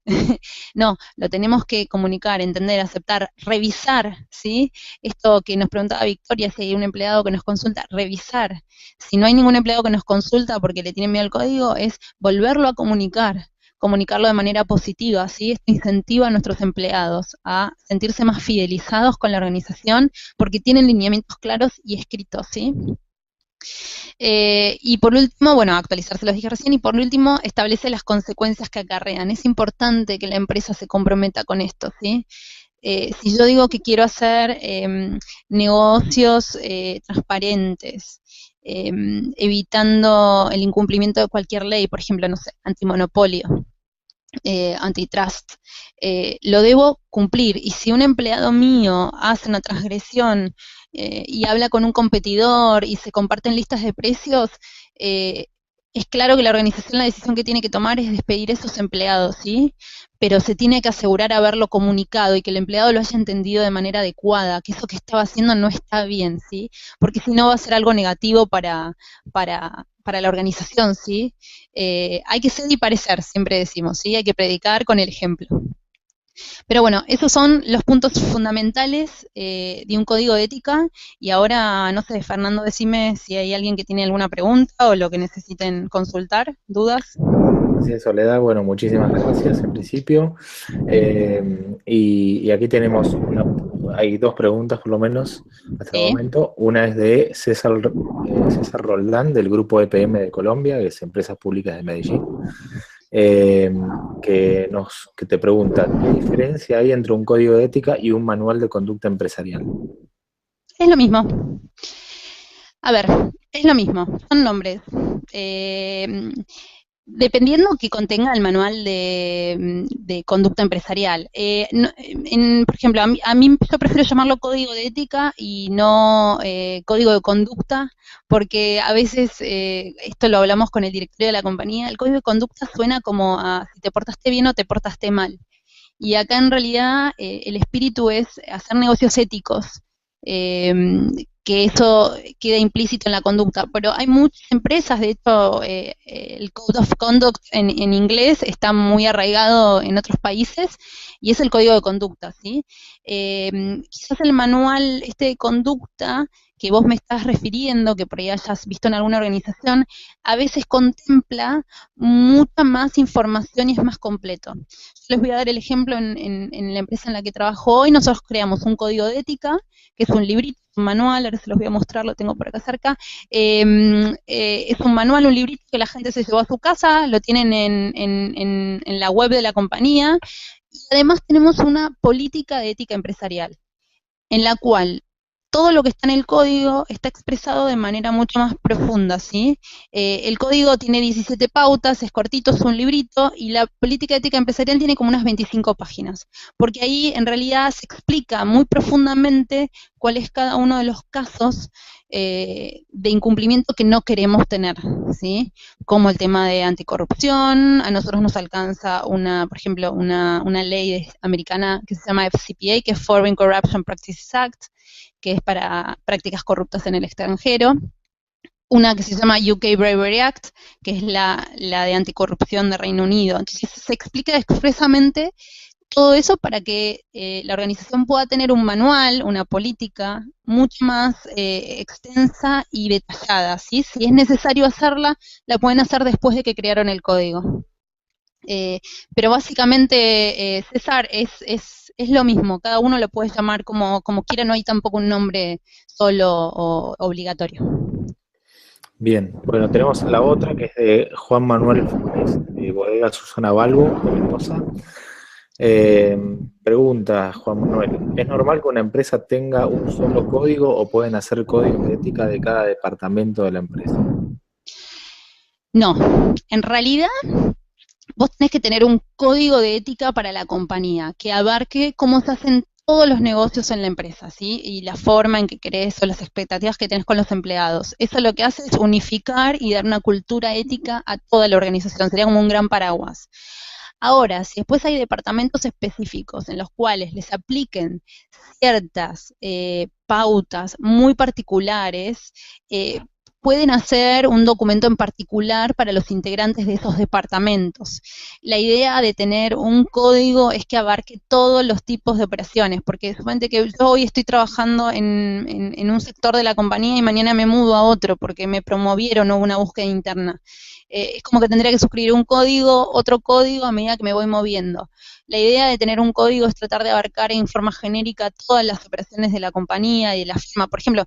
No, lo tenemos que comunicar, entender, aceptar, revisar, ¿sí? Esto que nos preguntaba Victoria, si hay un empleado que nos consulta, revisar. Si no hay ningún empleado que nos consulta porque le tiene miedo al código, es volverlo a comunicarlo de manera positiva, ¿sí? Esto incentiva a nuestros empleados a sentirse más fidelizados con la organización porque tienen lineamientos claros y escritos, ¿sí? Y por último, bueno, actualizar, se los dije recién, y por último, establece las consecuencias que acarrean. Es importante que la empresa se comprometa con esto, ¿sí? Si yo digo que quiero hacer negocios transparentes, evitando el incumplimiento de cualquier ley, por ejemplo, no sé, antimonopolio, antitrust, lo debo cumplir. Y si un empleado mío hace una transgresión y habla con un competidor y se comparten listas de precios, es claro que la organización la decisión que tiene que tomar es despedir a esos empleados, ¿sí? Pero se tiene que asegurar haberlo comunicado y que el empleado lo haya entendido de manera adecuada, que eso que estaba haciendo no está bien, ¿sí? Porque si no va a ser algo negativo para la organización, ¿sí? Hay que ser y parecer, siempre decimos, ¿sí? Hay que predicar con el ejemplo. Pero bueno, esos son los puntos fundamentales de un código de ética. Y ahora, no sé, Fernando, decime si hay alguien que tiene alguna pregunta o lo que necesiten consultar, dudas. Sí, Soledad, bueno, muchísimas gracias en principio. Y aquí tenemos hay dos preguntas por lo menos hasta el Sí. momento. Una es de César Roldán, del grupo EPM de Colombia, que es Empresas Públicas de Medellín, que te pregunta, ¿qué diferencia hay entre un código de ética y un manual de conducta empresarial? Es lo mismo. A ver, es lo mismo, son nombres. Dependiendo que contenga el manual de conducta empresarial. Por ejemplo, yo prefiero llamarlo código de ética y no código de conducta, porque a veces, esto lo hablamos con el directorio de la compañía, el código de conducta suena como a si te portaste bien o te portaste mal. Y acá en realidad el espíritu es hacer negocios éticos, eh, que eso queda implícito en la conducta. Pero hay muchas empresas, de hecho, el Code of Conduct en inglés está muy arraigado en otros países y es el código de conducta, ¿sí? Quizás el manual de conducta que vos me estás refiriendo, que por ahí hayas visto en alguna organización, a veces contempla mucha más información y es más completo. Yo les voy a dar el ejemplo en la empresa en la que trabajo hoy. Nosotros creamos un código de ética, que es un librito, un manual, ahora se los voy a mostrar, lo tengo por acá cerca. Es un manual, un librito que la gente se llevó a su casa, lo tienen en la web de la compañía, y además tenemos una política de ética empresarial, en la cual todo lo que está en el código está expresado de manera mucho más profunda, ¿sí? El código tiene 17 pautas, es cortito, es un librito, y la política de ética empresarial tiene como unas 25 páginas, porque ahí en realidad se explica muy profundamente cuál es cada uno de los casos de incumplimiento que no queremos tener, ¿sí? Como el tema de anticorrupción. A nosotros nos alcanza por ejemplo, una ley americana que se llama FCPA, que es Foreign Corruption Practices Act, que es para prácticas corruptas en el extranjero. Una que se llama UK Bribery Act, que es la de anticorrupción de Reino Unido. Entonces se explica expresamente todo eso para que la organización pueda tener un manual, una política mucho más extensa y detallada, ¿sí? Si es necesario hacerla, la pueden hacer después de que crearon el código. Pero básicamente, César, es lo mismo, cada uno lo puede llamar como quiera, no hay tampoco un nombre solo o obligatorio. Bien, bueno, tenemos la otra que es de Juan Manuel Funes, de Bodega Susana Balbo, de Mendoza. Pregunta Juan Manuel, ¿es normal que una empresa tenga un solo código o pueden hacer códigos de ética de cada departamento de la empresa? No, en realidad vos tenés que tener un código de ética para la compañía que abarque cómo se hacen todos los negocios en la empresa, ¿sí? Y la forma en que querés o las expectativas que tenés con los empleados. Eso lo que hace es unificar y dar una cultura ética a toda la organización. Sería como un gran paraguas. Ahora, si después hay departamentos específicos en los cuales les apliquen ciertas pautas muy particulares, pueden hacer un documento en particular para los integrantes de esos departamentos. La idea de tener un código es que abarque todos los tipos de operaciones, porque suponete que yo hoy estoy trabajando en un sector de la compañía y mañana me mudo a otro porque me promovieron o hubo una búsqueda interna. Es como que tendría que suscribir un código, otro código a medida que me voy moviendo. La idea de tener un código es tratar de abarcar en forma genérica todas las operaciones de la compañía y de la firma. Por ejemplo,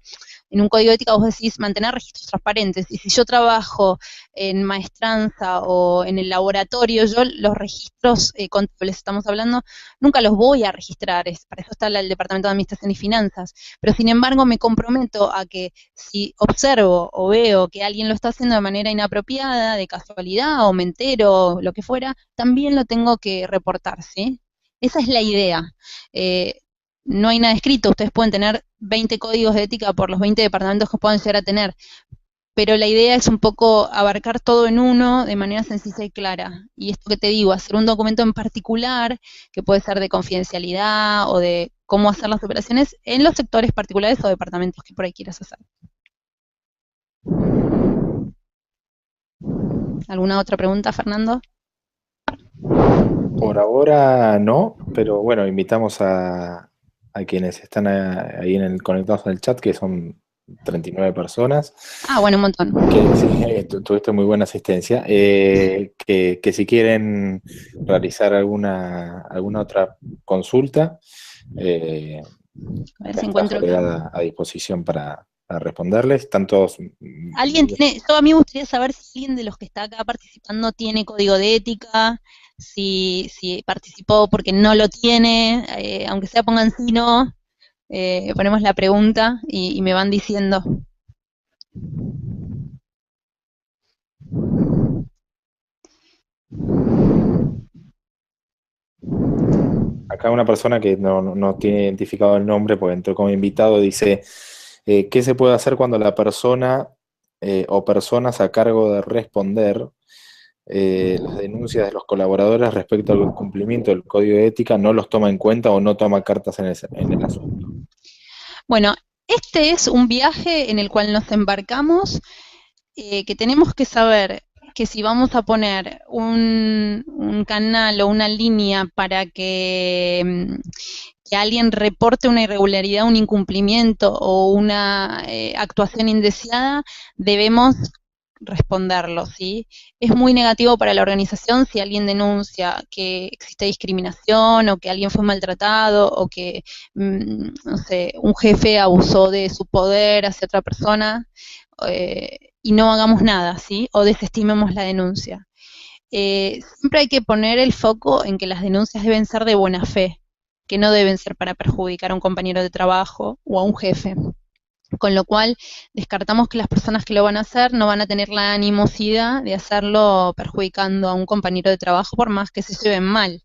en un código ético vos decís mantener registros transparentes, y si yo trabajo en maestranza o en el laboratorio, yo los registros contables, estamos hablando, nunca los voy a registrar, para eso está el Departamento de Administración y Finanzas, pero sin embargo me comprometo a que si observo o veo que alguien lo está haciendo de manera inapropiada, de casualidad, o me entero, lo que fuera, también lo tengo que reportar, ¿sí? Esa es la idea. No hay nada escrito, ustedes pueden tener 20 códigos de ética por los 20 departamentos que puedan llegar a tener, pero la idea es un poco abarcar todo en uno de manera sencilla y clara. Y esto que te digo, hacer un documento en particular, que puede ser de confidencialidad o de cómo hacer las operaciones en los sectores particulares o departamentos que por ahí quieras hacer. ¿Alguna otra pregunta, Fernando? Por ahora no, pero bueno, invitamos a quienes están ahí conectados en el chat, que son 39 personas. Ah, bueno, un montón. Que sí, tuviste muy buena asistencia. Que si quieren realizar alguna otra consulta, A ver si está encuentro. Soledad a disposición para responderles. Están todos. ¿Alguien tiene? Yo a mí me gustaría saber si alguien de los que está acá participando tiene código de ética, si participó porque no lo tiene, aunque sea pongan sí no, ponemos la pregunta y me van diciendo. Acá una persona que no tiene identificado el nombre porque entró como invitado dice, ¿qué se puede hacer cuando la persona o personas a cargo de responder las denuncias de los colaboradores respecto al cumplimiento del código de ética no los toma en cuenta o no toma cartas en el asunto? Bueno, este es un viaje en el cual nos embarcamos, que tenemos que saber que si vamos a poner un canal o una línea para que alguien reporte una irregularidad, un incumplimiento o una actuación indeseada, debemos responderlo, ¿sí? Es muy negativo para la organización si alguien denuncia que existe discriminación o que alguien fue maltratado o que, no sé, un jefe abusó de su poder hacia otra persona y no hagamos nada, ¿sí? O desestimemos la denuncia. Siempre hay que poner el foco en que las denuncias deben ser de buena fe, que no deben ser para perjudicar a un compañero de trabajo o a un jefe. Con lo cual, descartamos que las personas que lo van a hacer no van a tener la animosidad de hacerlo perjudicando a un compañero de trabajo por más que se lleven mal.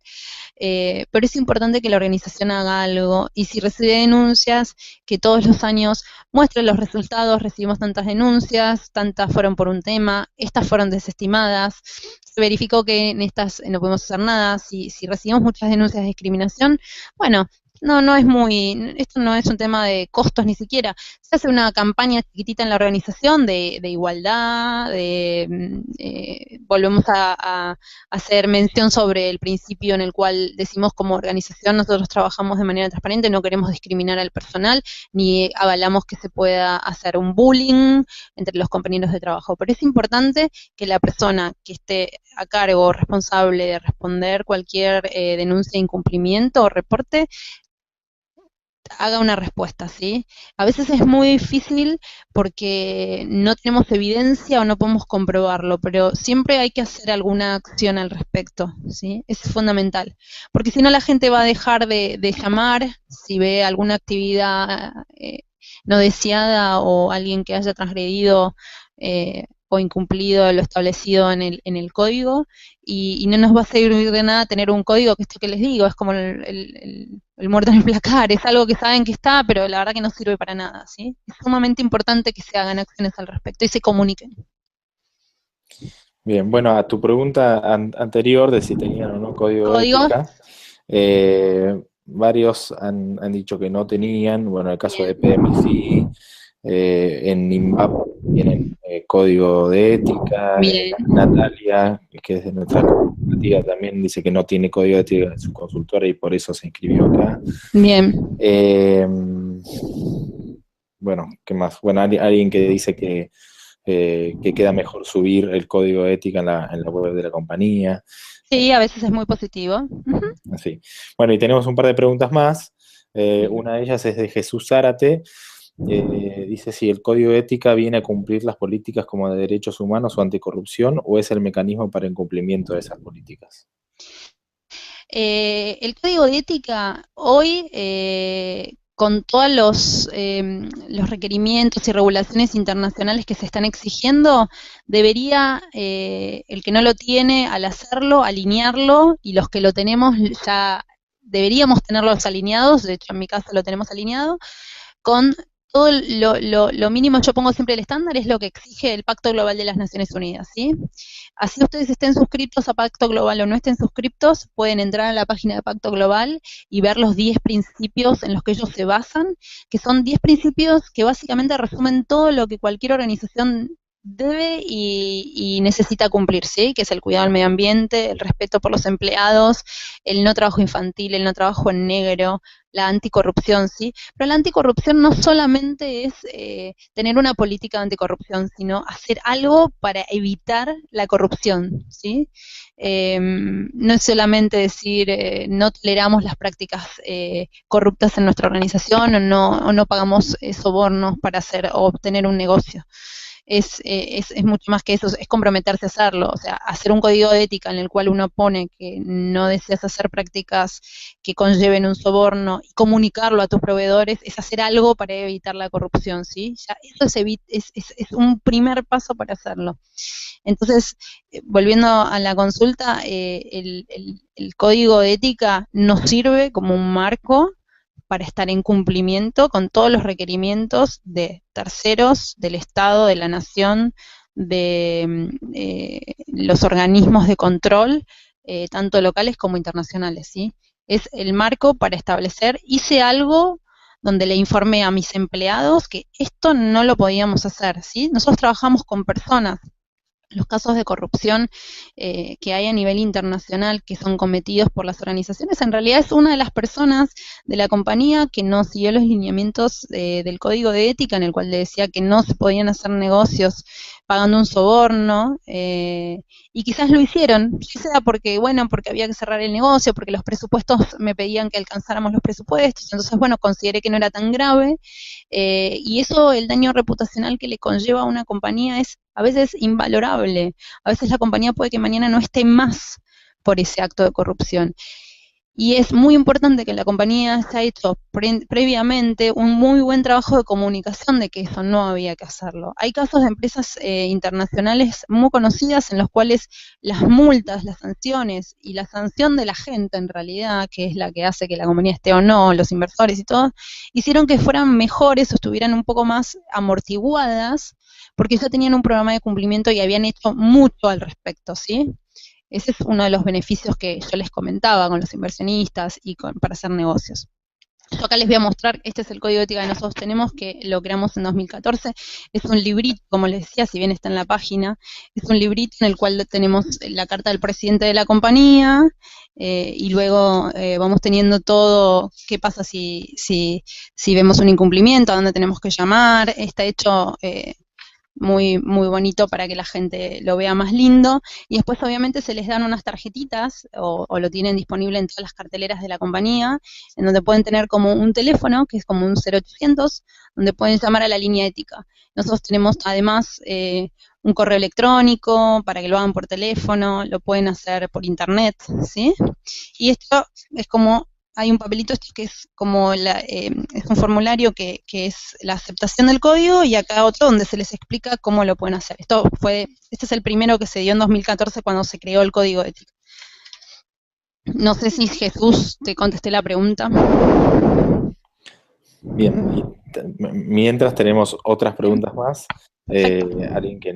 Pero es importante que la organización haga algo y si recibe denuncias, que todos los años muestre los resultados, recibimos tantas denuncias, tantas fueron por un tema, estas fueron desestimadas, se verificó que en estas no podemos hacer nada, si recibimos muchas denuncias de discriminación, bueno, no es esto no es un tema de costos ni siquiera. Se hace una campaña chiquitita en la organización de igualdad, volvemos a hacer mención sobre el principio en el cual decimos como organización nosotros trabajamos de manera transparente, no queremos discriminar al personal, ni avalamos que se pueda hacer un bullying entre los compañeros de trabajo. Pero es importante que la persona que esté a cargo o responsable de responder cualquier denuncia de incumplimiento o reporte haga una respuesta, ¿sí? A veces es muy difícil porque no tenemos evidencia o no podemos comprobarlo, pero siempre hay que hacer alguna acción al respecto, ¿sí? Eso es fundamental, porque si no la gente va a dejar de llamar si ve alguna actividad no deseada o alguien que haya transgredido o incumplido lo establecido en el código, y no nos va a servir de nada tener un código que esto que les digo, es como el muerto en el placar, es algo que saben que está, pero la verdad que no sirve para nada, ¿sí? Es sumamente importante que se hagan acciones al respecto y se comuniquen. Bien, bueno, a tu pregunta anterior de si tenían o no código de ética, varios han dicho que no tenían, bueno, en el caso de PMI, en INVAP tienen código de ética, Natalia, que es de nuestra comunidad, también dice que no tiene código de ética en su consultora y por eso se inscribió acá. Bien. Bueno, ¿qué más? Bueno, alguien que dice que queda mejor subir el código de ética en la web de la compañía. Sí, a veces es muy positivo. Sí. Bueno, y tenemos un par de preguntas más. Una de ellas es de Jesús Zárate. Dice si el código de ética viene a cumplir las políticas como de derechos humanos o anticorrupción o es el mecanismo para el cumplimiento de esas políticas. El código de ética hoy, con todos los requerimientos y regulaciones internacionales que se están exigiendo, debería, el que no lo tiene, al hacerlo, alinearlo, y los que lo tenemos ya deberíamos tenerlos alineados, de hecho en mi caso lo tenemos alineado, con todo lo mínimo. Yo pongo siempre el estándar, es lo que exige el Pacto Global de las Naciones Unidas, ¿sí? Así ustedes estén suscriptos a Pacto Global o no estén suscriptos, pueden entrar a la página de Pacto Global y ver los 10 principios en los que ellos se basan, que son 10 principios que básicamente resumen todo lo que cualquier organización debe y necesita cumplir, ¿sí? Que es el cuidado del medio ambiente, el respeto por los empleados, el no trabajo infantil, el no trabajo en negro, la anticorrupción, ¿sí? Pero la anticorrupción no solamente es tener una política de anticorrupción, sino hacer algo para evitar la corrupción, ¿sí? No es solamente decir no toleramos las prácticas corruptas en nuestra organización o no pagamos sobornos para hacer o obtener un negocio. Es mucho más que eso, es comprometerse a hacerlo, o sea, hacer un código de ética en el cual uno pone que no deseas hacer prácticas que conlleven un soborno y comunicarlo a tus proveedores, es hacer algo para evitar la corrupción, ¿sí? Ya eso es un primer paso para hacerlo. Entonces, volviendo a la consulta, el código de ética nos sirve como un marco para estar en cumplimiento con todos los requerimientos de terceros, del Estado, de la nación, de los organismos de control, tanto locales como internacionales, ¿sí? Es el marco para establecer, hice algo donde le informé a mis empleados que esto no lo podíamos hacer, ¿sí? Nosotros trabajamos con personas. Los casos de corrupción que hay a nivel internacional que son cometidos por las organizaciones, en realidad es una de las personas de la compañía que no siguió los lineamientos del código de ética en el cual le decía que no se podían hacer negocios pagando un soborno, y quizás lo hicieron, ya sea porque, bueno, porque había que cerrar el negocio, porque los presupuestos me pedían que alcanzáramos los presupuestos, entonces, bueno, consideré que no era tan grave, y eso, el daño reputacional que le conlleva a una compañía es a veces invalorable. A veces la compañía puede que mañana no esté más por ese acto de corrupción. Y es muy importante que la compañía se haya hecho previamente un muy buen trabajo de comunicación de que eso no había que hacerlo. Hay casos de empresas internacionales muy conocidas en los cuales las multas, las sanciones y la sanción de la gente en realidad, que es la que hace que la compañía esté o no, los inversores y todo, hicieron que fueran mejores o estuvieran un poco más amortiguadas porque ya tenían un programa de cumplimiento y habían hecho mucho al respecto, ¿sí? Ese es uno de los beneficios que yo les comentaba con los inversionistas y para hacer negocios. Yo acá les voy a mostrar, este es el código de ética que nosotros tenemos, que lo creamos en 2014. Es un librito, como les decía, si bien está en la página, es un librito en el cual tenemos la carta del presidente de la compañía, y luego vamos teniendo todo, qué pasa si vemos un incumplimiento, a dónde tenemos que llamar. Está hecho muy, muy bonito para que la gente lo vea más lindo, y después obviamente se les dan unas tarjetitas o lo tienen disponible en todas las carteleras de la compañía, en donde pueden tener como un teléfono, que es como un 0800, donde pueden llamar a la línea ética. Nosotros tenemos además un correo electrónico para que lo hagan por teléfono, lo pueden hacer por internet, ¿sí? Y esto es como hay un papelito que es como es un formulario que es la aceptación del código, y acá otro donde se les explica cómo lo pueden hacer. Este es el primero que se dio en 2014 cuando se creó el código de ética. No sé si Jesús te contesté la pregunta. Bien, mientras tenemos otras preguntas más. Alguien que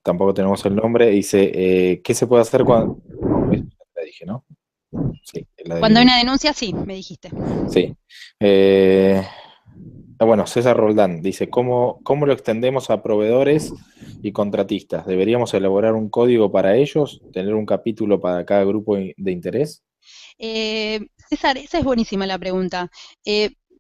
tampoco tenemos el nombre dice, ¿qué se puede hacer cuando... La dije, ¿no? Sí, cuando hay una denuncia, sí, me dijiste. Sí. Bueno, César Roldán dice, ¿cómo lo extendemos a proveedores y contratistas? ¿Deberíamos elaborar un código para ellos? ¿Tener un capítulo para cada grupo de interés? César, esa es buenísima la pregunta.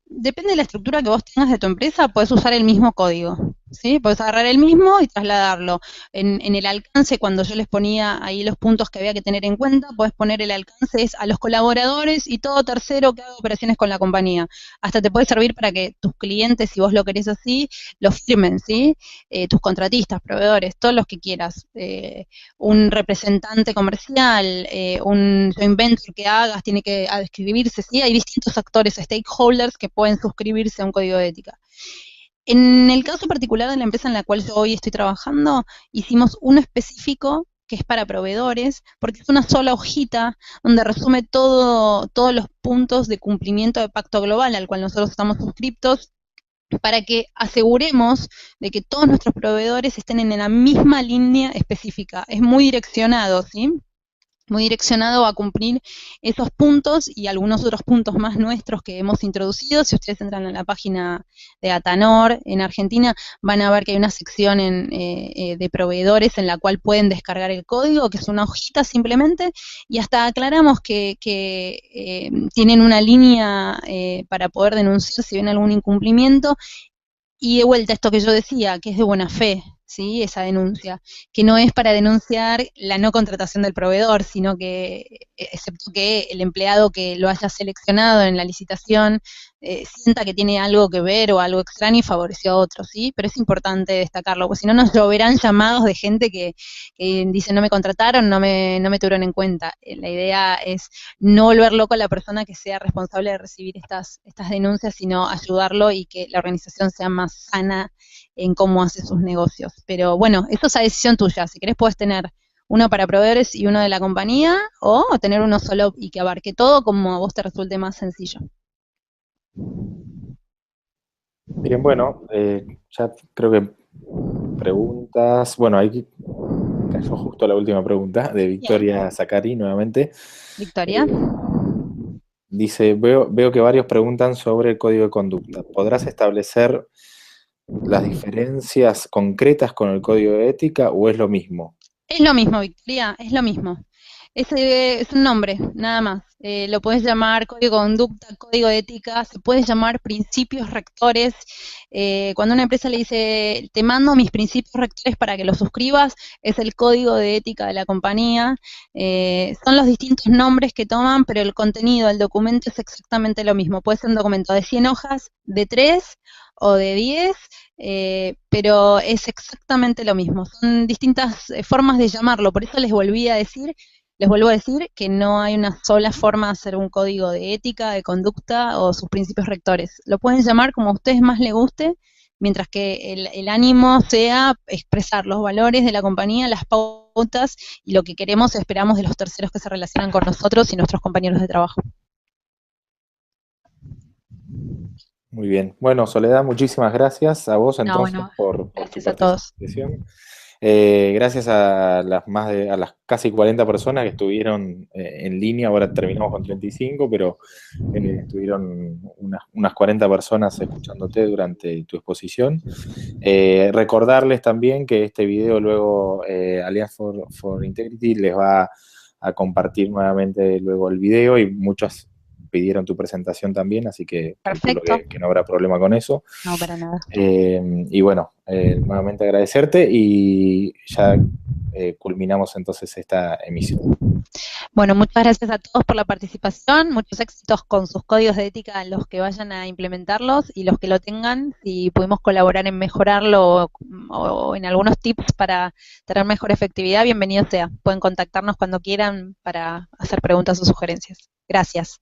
Depende de la estructura que vos tengas de tu empresa, puedes usar el mismo código, ¿sí? Puedes agarrar el mismo y trasladarlo. En el alcance, cuando yo les ponía ahí los puntos que había que tener en cuenta, puedes poner el alcance a los colaboradores y todo tercero que haga operaciones con la compañía. Hasta te puede servir para que tus clientes, si vos lo querés así, lo firmen, ¿sí? Tus contratistas, proveedores, todos los que quieras. Un representante comercial, un joint venture que hagas, tiene que adscribirse, ¿sí? Hay distintos actores, stakeholders, que pueden suscribirse a un código de ética. En el caso particular de la empresa en la cual yo hoy estoy trabajando, hicimos uno específico que es para proveedores, porque es una sola hojita donde resume todos los puntos de cumplimiento de Pacto Global al cual nosotros estamos suscriptos, para que aseguremos de que todos nuestros proveedores estén en la misma línea específica. Es muy direccionado, ¿sí? muy direccionado a cumplir esos puntos y algunos otros puntos más nuestros que hemos introducido. Si ustedes entran en la página de Atanor en Argentina, van a ver que hay una sección de proveedores en la cual pueden descargar el código, que es una hojita simplemente, y hasta aclaramos que tienen una línea para poder denunciar si ven algún incumplimiento. Y de vuelta, esto que yo decía, que es de buena fe, ¿sí? Esa denuncia, que no es para denunciar la no contratación del proveedor, sino que, excepto que el empleado que lo haya seleccionado en la licitación sienta que tiene algo que ver o algo extraño y favoreció a otros, ¿sí? Pero es importante destacarlo, porque si no nos lloverán llamados de gente que dice no me contrataron, no me tuvieron en cuenta. La idea es no volver loco a la persona que sea responsable de recibir estas denuncias, sino ayudarlo y que la organización sea más sana en cómo hace sus negocios. Pero bueno, eso es a decisión tuya. Si querés puedes tener uno para proveedores y uno de la compañía, o tener uno solo y que abarque todo como a vos te resulte más sencillo. Bien, bueno, ya creo que preguntas. Bueno, ahí cayó justo la última pregunta de Victoria Zacari nuevamente. Victoria. Dice, veo que varios preguntan sobre el código de conducta. ¿Podrás establecer las diferencias concretas con el código de ética o es lo mismo? Es lo mismo, Victoria, es lo mismo. Es un nombre, nada más. Lo puedes llamar código de conducta, código de ética, se puede llamar principios rectores. Cuando una empresa le dice, te mando mis principios rectores para que los suscribas, es el código de ética de la compañía. Son los distintos nombres que toman, pero el contenido del documento es exactamente lo mismo. Puede ser un documento de 100 hojas, de 3 o de 10, pero es exactamente lo mismo. Son distintas formas de llamarlo, por eso les vuelvo a decir que no hay una sola forma de hacer un código de ética, de conducta o sus principios rectores. Lo pueden llamar como a ustedes más les guste, mientras que el ánimo sea expresar los valores de la compañía, las pautas y lo que queremos, esperamos de los terceros que se relacionan con nosotros y nuestros compañeros de trabajo. Muy bien. Bueno, Soledad, muchísimas gracias a vos entonces por gracias tu a todos. participación. Gracias a las casi 40 personas que estuvieron en línea. Ahora terminamos con 35, pero estuvieron unas 40 personas escuchándote durante tu exposición. Recordarles también que este video luego Alliance for Integrity les va a compartir nuevamente luego el video, y muchos pidieron tu presentación también, así que calculo que no habrá problema con eso. No, para nada. Y bueno, nuevamente agradecerte, y ya culminamos entonces esta emisión. Bueno, muchas gracias a todos por la participación, muchos éxitos con sus códigos de ética, los que vayan a implementarlos y los que lo tengan. Si pudimos colaborar en mejorarlo o en algunos tips para tener mejor efectividad, bienvenido sea. Pueden contactarnos cuando quieran para hacer preguntas o sugerencias. Gracias.